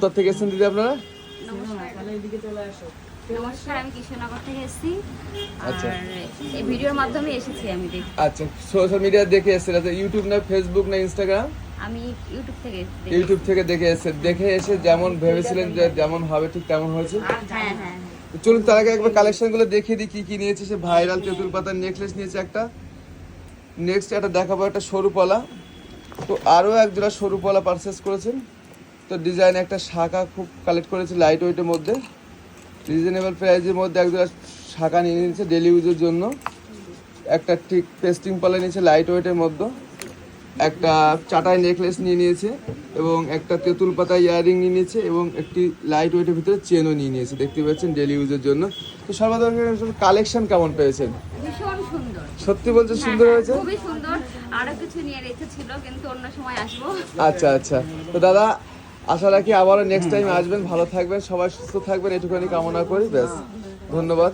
কোথা থেকে এসেছেন দিদি আপনারা? নমস্কার, আমি কৃষ্ণনগর থেকে এসেছি। আচ্ছা। আর এই ভিডিওর মাধ্যমে এসেছি আমি দেখি। আচ্ছা, সোশ্যাল মিডিয়া দেখে এসেছেন? আচ্ছা, ইউটিউব না ফেসবুক না ইনস্টাগ্রাম? আমি ইউটিউব থেকে দেখি। ইউটিউব থেকে দেখে এসেছেন। দেখে এসে যেমন ভেবেছিলেন যে যেমন হবে ঠিক তেমন হয়েছে? হ্যাঁ হ্যাঁ। তো চলুন তার আগে একবার কালেকশনগুলো দেখিয়ে দিই কি কি নিয়েছে। সে ভাইরাল তেঁতুল পাতার নেকলেস নিয়েছে একটা। নেক্সট একটা দেখাবো একটা সরু পলা। তো আরও এক জোড়া সরু পলা পারচেস করেছেন। তো ডিজাইন একটা শাখা খুব কালেক্ট করেছে লাইট ওয়েটের মধ্যে, রিজনেবল প্রাইসের মধ্যে এক জোড়া শাখা নিয়ে নিয়েছে ডেলি ইউজের জন্য। একটা ঠিক পেস্টিং পলা নিয়েছে লাইট ওয়েটের মধ্যে, একটা চাটাই নেকলেস নিয়ে নিয়েছে এবং একটা তেঁতুল পাতা ইয়াররিং নিয়ে নিয়েছে এবং একটি লাইট ওয়েটের ভিতরে চেনও নিয়ে নিয়েছে, দেখতে পাচ্ছেন ডেলি ইউজের জন্য। তো সর্বাধিক কালেকশন কেমন পেয়েছেন? ভীষণ সুন্দর। সত্যি বলছে সুন্দর হয়েছে? খুবই সুন্দর। আরো কিছু নিয়ে রেখে ছিল, কিন্তু অন্য সময় আসবো। আচ্ছা আচ্ছা। তো দাদা আশা রাখি আবারও নেক্সট টাইম আসবেন, ভালো থাকবেন, সবাই সুস্থ থাকবেন, এটুখানি কামনা করি। ব্যাস, ধন্যবাদ।